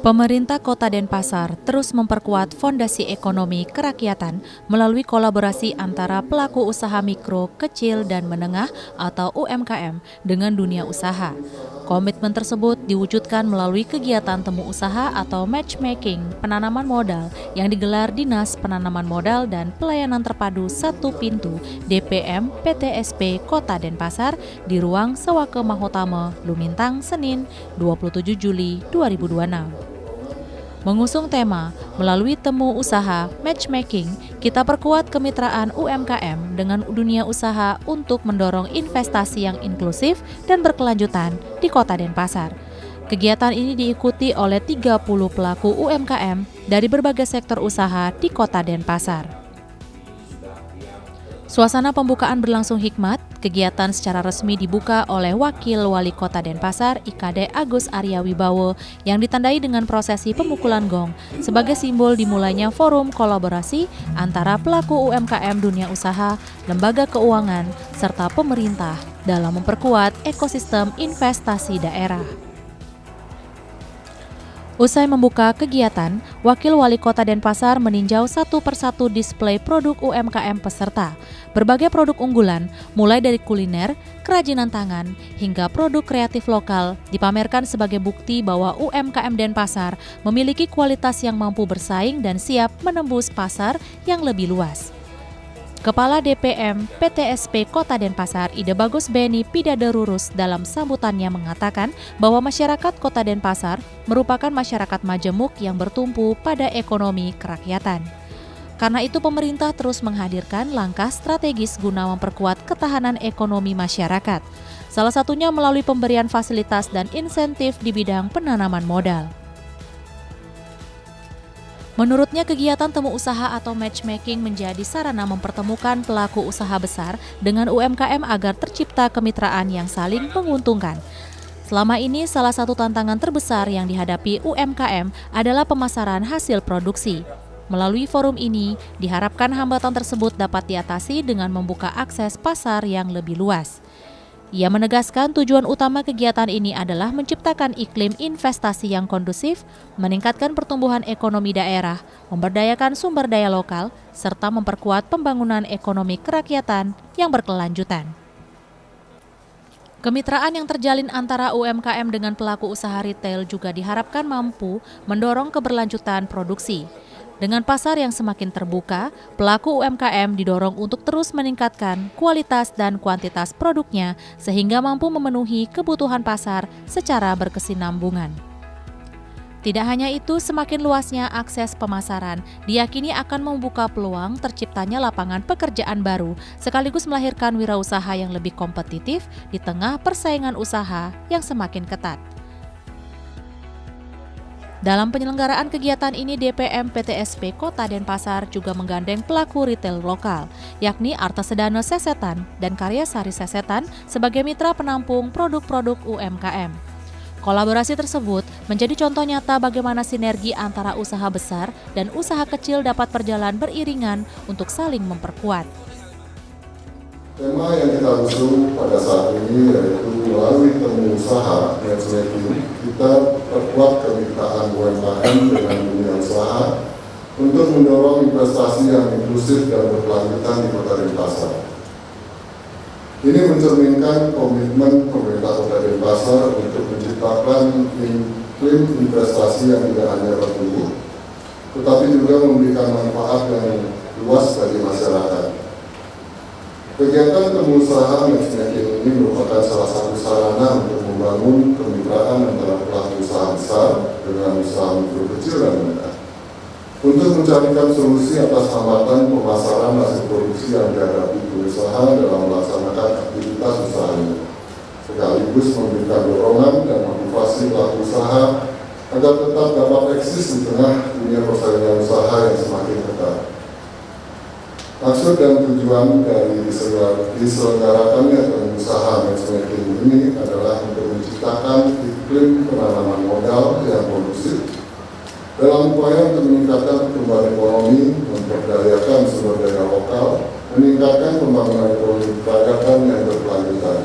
Pemerintah Kota Denpasar terus memperkuat fondasi ekonomi kerakyatan melalui kolaborasi antara pelaku usaha mikro, kecil, dan menengah atau UMKM dengan dunia usaha. Komitmen tersebut diwujudkan melalui kegiatan temu usaha atau matchmaking penanaman modal yang digelar Dinas Penanaman Modal dan Pelayanan Terpadu Satu Pintu DPM PTSP Kota Denpasar di ruang Sewake Mahotama, Lumintang, Senin 27 Juli 2026. Mengusung tema, melalui temu usaha, matchmaking, kita perkuat kemitraan UMKM dengan dunia usaha untuk mendorong investasi yang inklusif dan berkelanjutan di Kota Denpasar. Kegiatan ini diikuti oleh 30 pelaku UMKM dari berbagai sektor usaha di Kota Denpasar. Suasana pembukaan berlangsung hikmat, kegiatan secara resmi dibuka oleh Wakil Wali Kota Denpasar IKD Agus Arya Wibowo yang ditandai dengan prosesi pemukulan gong sebagai simbol dimulainya forum kolaborasi antara pelaku UMKM dunia usaha, lembaga keuangan, serta pemerintah dalam memperkuat ekosistem investasi daerah. Usai membuka kegiatan, Wakil Wali Kota Denpasar meninjau satu persatu display produk UMKM peserta. Berbagai produk unggulan, mulai dari kuliner, kerajinan tangan, hingga produk kreatif lokal, dipamerkan sebagai bukti bahwa UMKM Denpasar memiliki kualitas yang mampu bersaing dan siap menembus pasar yang lebih luas. Kepala DPM PTSP Kota Denpasar Ide Bagus Beni Pidaderurus dalam sambutannya mengatakan bahwa masyarakat Kota Denpasar merupakan masyarakat majemuk yang bertumpu pada ekonomi kerakyatan. Karena itu pemerintah terus menghadirkan langkah strategis guna memperkuat ketahanan ekonomi masyarakat. Salah satunya melalui pemberian fasilitas dan insentif di bidang penanaman modal. Menurutnya kegiatan temu usaha atau matchmaking menjadi sarana mempertemukan pelaku usaha besar dengan UMKM agar tercipta kemitraan yang saling menguntungkan. Selama ini salah satu tantangan terbesar yang dihadapi UMKM adalah pemasaran hasil produksi. Melalui forum ini, diharapkan hambatan tersebut dapat diatasi dengan membuka akses pasar yang lebih luas. Ia menegaskan tujuan utama kegiatan ini adalah menciptakan iklim investasi yang kondusif, meningkatkan pertumbuhan ekonomi daerah, memberdayakan sumber daya lokal, serta memperkuat pembangunan ekonomi kerakyatan yang berkelanjutan. Kemitraan yang terjalin antara UMKM dengan pelaku usaha retail juga diharapkan mampu mendorong keberlanjutan produksi. Dengan pasar yang semakin terbuka, pelaku UMKM didorong untuk terus meningkatkan kualitas dan kuantitas produknya sehingga mampu memenuhi kebutuhan pasar secara berkesinambungan. Tidak hanya itu, semakin luasnya akses pemasaran diyakini akan membuka peluang terciptanya lapangan pekerjaan baru sekaligus melahirkan wirausaha yang lebih kompetitif di tengah persaingan usaha yang semakin ketat. Dalam penyelenggaraan kegiatan ini, DPM PTSP Kota Denpasar juga menggandeng pelaku retail lokal, yakni Arta Sedana Sesetan dan Karya Sari Sesetan sebagai mitra penampung produk-produk UMKM. Kolaborasi tersebut menjadi contoh nyata bagaimana sinergi antara usaha besar dan usaha kecil dapat berjalan beriringan untuk saling memperkuat. Tema yang kita usung pada saat ini yaitu melalui temu usaha matchmaking, kita perkuat kemitraan UMKM dengan dunia usaha untuk mendorong investasi yang inklusif dan berkelanjutan di Kota Denpasar. Ini mencerminkan komitmen pemerintah Kota Denpasar untuk menciptakan iklim investasi yang tidak hanya bertumbuh, tetapi juga memberikan manfaat yang luas bagi masyarakat. Kegiatan temu usaha matchmaking ini merupakan salah satu sarana untuk membangun kemitraan antara pelaku usaha besar dengan usaha mikro kecil dan menengah untuk mencarikan solusi atas hambatan pemasaran hasil produksi yang dihadapi berusaha dalam melaksanakan aktivitas usahanya, sekaligus memberikan dorongan dan motivasi pelaku usaha agar tetap dapat eksis di tengah dunia persaingan usaha yang semakin ketat. Maksud dan tujuan dari diselenggarakannya temu usaha matchmaking ini adalah untuk menciptakan iklim penanaman modal yang kondusif dalam upaya untuk meningkatkan pertumbuhan ekonomi, memperdayakan sumber daya lokal, meningkatkan pembangunan ekonomi kerakyatan yang berkelanjutan.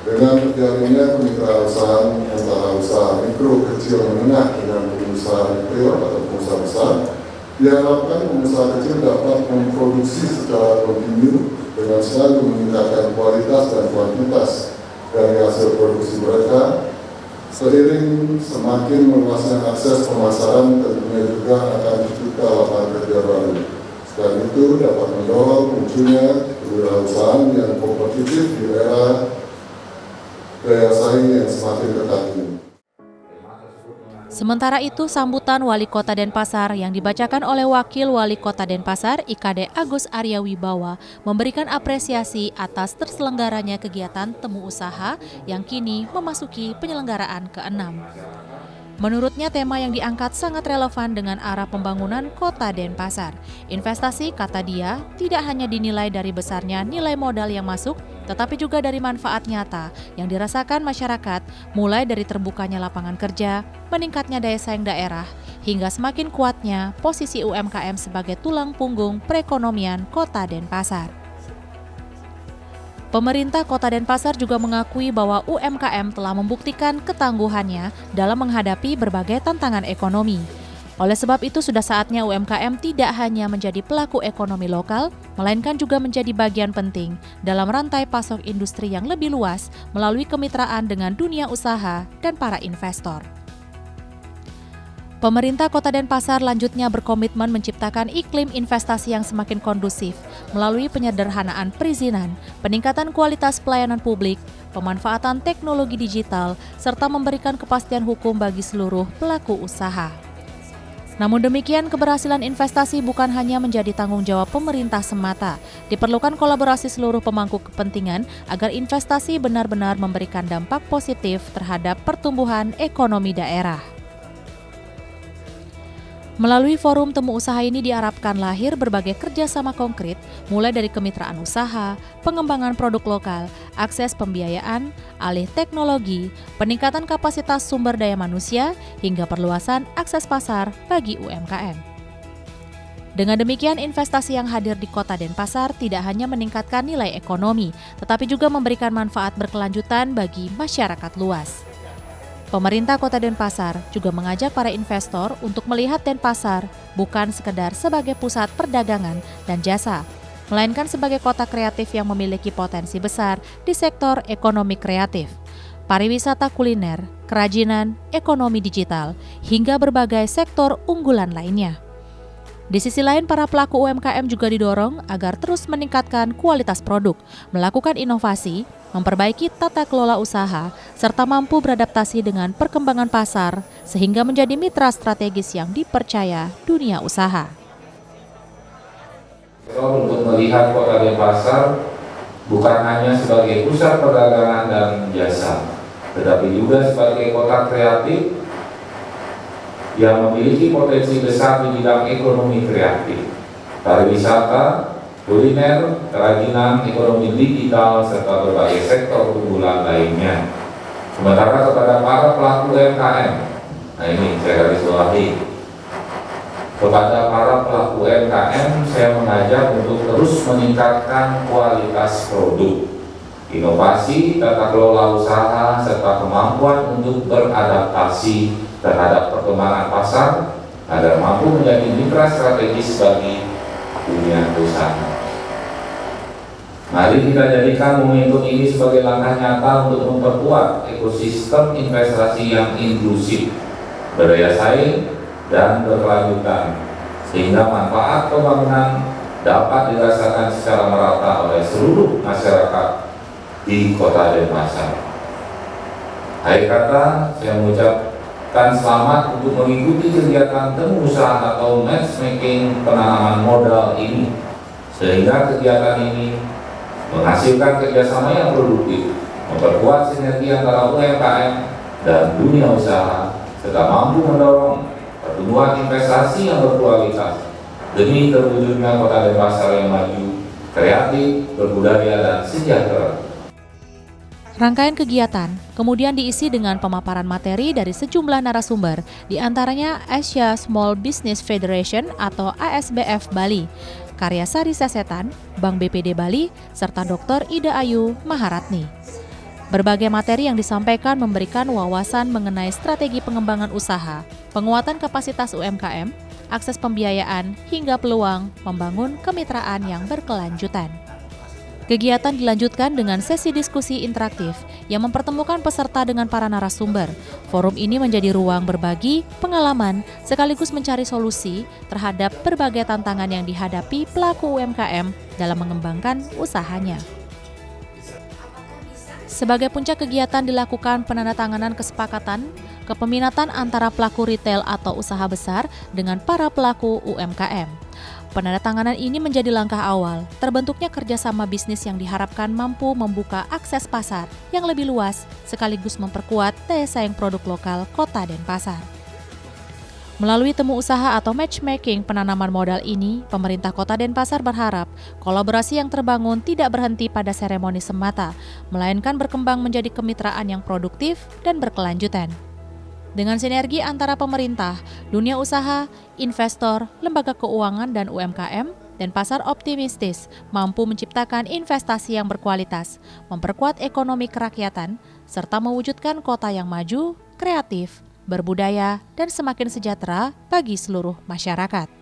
Dengan terjalinnya kemitraan usaha antara usaha mikro kecil menengah dengan pengusaha retail atau pengusaha besar, diharapkan pengusaha kecil dapat memproduksi secara kontinu dengan selalu meningkatkan kualitas dan kuantitas dari hasil produksi mereka. Seiring semakin meluasnya akses pemasaran, tentunya juga akan tercipta lapangan kerja baru. Dan itu dapat mendorong munculnya kewirausahaan yang kompetitif di era daya saing yang semakin ketat ini. Sementara itu, sambutan Wali Kota Denpasar yang dibacakan oleh Wakil Wali Kota Denpasar, IKD Agus Arya Wibawa, memberikan apresiasi atas terselenggaranya kegiatan temu usaha yang kini memasuki penyelenggaraan ke-6. Menurutnya, tema yang diangkat sangat relevan dengan arah pembangunan Kota Denpasar. Investasi, kata dia, tidak hanya dinilai dari besarnya nilai modal yang masuk, tetapi juga dari manfaat nyata yang dirasakan masyarakat, mulai dari terbukanya lapangan kerja, meningkatnya daya saing daerah, hingga semakin kuatnya posisi UMKM sebagai tulang punggung perekonomian Kota Denpasar. Pemerintah Kota Denpasar juga mengakui bahwa UMKM telah membuktikan ketangguhannya dalam menghadapi berbagai tantangan ekonomi. Oleh sebab itu, sudah saatnya UMKM tidak hanya menjadi pelaku ekonomi lokal, melainkan juga menjadi bagian penting dalam rantai pasok industri yang lebih luas melalui kemitraan dengan dunia usaha dan para investor. Pemerintah Kota Denpasar lanjutnya berkomitmen menciptakan iklim investasi yang semakin kondusif melalui penyederhanaan perizinan, peningkatan kualitas pelayanan publik, pemanfaatan teknologi digital, serta memberikan kepastian hukum bagi seluruh pelaku usaha. Namun demikian, keberhasilan investasi bukan hanya menjadi tanggung jawab pemerintah semata. Diperlukan kolaborasi seluruh pemangku kepentingan agar investasi benar-benar memberikan dampak positif terhadap pertumbuhan ekonomi daerah. Melalui forum temu usaha ini diharapkan lahir berbagai kerjasama konkret, mulai dari kemitraan usaha, pengembangan produk lokal, akses pembiayaan, alih teknologi, peningkatan kapasitas sumber daya manusia, hingga perluasan akses pasar bagi UMKM. Dengan demikian, investasi yang hadir di Kota Denpasar tidak hanya meningkatkan nilai ekonomi, tetapi juga memberikan manfaat berkelanjutan bagi masyarakat luas. Pemerintah Kota Denpasar juga mengajak para investor untuk melihat Denpasar bukan sekedar sebagai pusat perdagangan dan jasa, melainkan sebagai kota kreatif yang memiliki potensi besar di sektor ekonomi kreatif, pariwisata kuliner, kerajinan, ekonomi digital, hingga berbagai sektor unggulan lainnya. Di sisi lain, para pelaku UMKM juga didorong agar terus meningkatkan kualitas produk, melakukan inovasi, memperbaiki tata kelola usaha, serta mampu beradaptasi dengan perkembangan pasar, sehingga menjadi mitra strategis yang dipercaya dunia usaha. Untuk melihat Kota Denpasar bukan hanya sebagai pusat perdagangan dan jasa, tetapi juga sebagai kota kreatif yang memiliki potensi besar di bidang ekonomi kreatif, pariwisata, kuliner, kerajinan, ekonomi digital, serta berbagai sektor unggulan lainnya. Sementara kepada para pelaku UMKM, nah ini saya garis bawahi, kepada para pelaku UMKM saya mengajak untuk terus meningkatkan kualitas produk, inovasi, tata kelola usaha, serta kemampuan untuk beradaptasi terhadap perkembangan pasar agar mampu menjadi mitra strategis bagi dunia usaha. Mari kita jadikan momentum ini sebagai langkah nyata untuk memperkuat ekosistem investasi yang inklusif, berdaya saing, dan berkelanjutan, sehingga manfaat pembangunan dapat dirasakan secara merata oleh seluruh masyarakat di Kota Denpasar. Akhir kata, saya mengucapkan selamat untuk mengikuti kegiatan temu usaha atau matchmaking penanaman modal ini, sehingga kegiatan ini menghasilkan kerjasama yang produktif, memperkuat sinergi antara UMKM dan dunia usaha, serta mampu mendorong pertumbuhan investasi yang berkualitas demi terwujudnya Kota Denpasar yang maju, kreatif, berbudaya, dan sejahtera. Rangkaian kegiatan kemudian diisi dengan pemaparan materi dari sejumlah narasumber, di antaranya Asia Small Business Federation atau ASBF Bali, Karya Sari Sesetan, Bank BPD Bali, serta Dr. Ida Ayu Maharatni. Berbagai materi yang disampaikan memberikan wawasan mengenai strategi pengembangan usaha, penguatan kapasitas UMKM, akses pembiayaan, hingga peluang membangun kemitraan yang berkelanjutan. Kegiatan dilanjutkan dengan sesi diskusi interaktif yang mempertemukan peserta dengan para narasumber. Forum ini menjadi ruang berbagi pengalaman sekaligus mencari solusi terhadap berbagai tantangan yang dihadapi pelaku UMKM dalam mengembangkan usahanya. Sebagai puncak kegiatan dilakukan penandatanganan kesepakatan kepeminatan antara pelaku retail atau usaha besar dengan para pelaku UMKM. Penandatanganan ini menjadi langkah awal terbentuknya kerjasama bisnis yang diharapkan mampu membuka akses pasar yang lebih luas sekaligus memperkuat daya saing produk lokal Kota Denpasar. Melalui temu usaha atau matchmaking penanaman modal ini, pemerintah Kota Denpasar berharap kolaborasi yang terbangun tidak berhenti pada seremoni semata, melainkan berkembang menjadi kemitraan yang produktif dan berkelanjutan. Dengan sinergi antara pemerintah, dunia usaha, investor, lembaga keuangan, dan UMKM, Denpasar optimistis mampu menciptakan investasi yang berkualitas, memperkuat ekonomi kerakyatan, serta mewujudkan kota yang maju, kreatif, berbudaya, dan semakin sejahtera bagi seluruh masyarakat.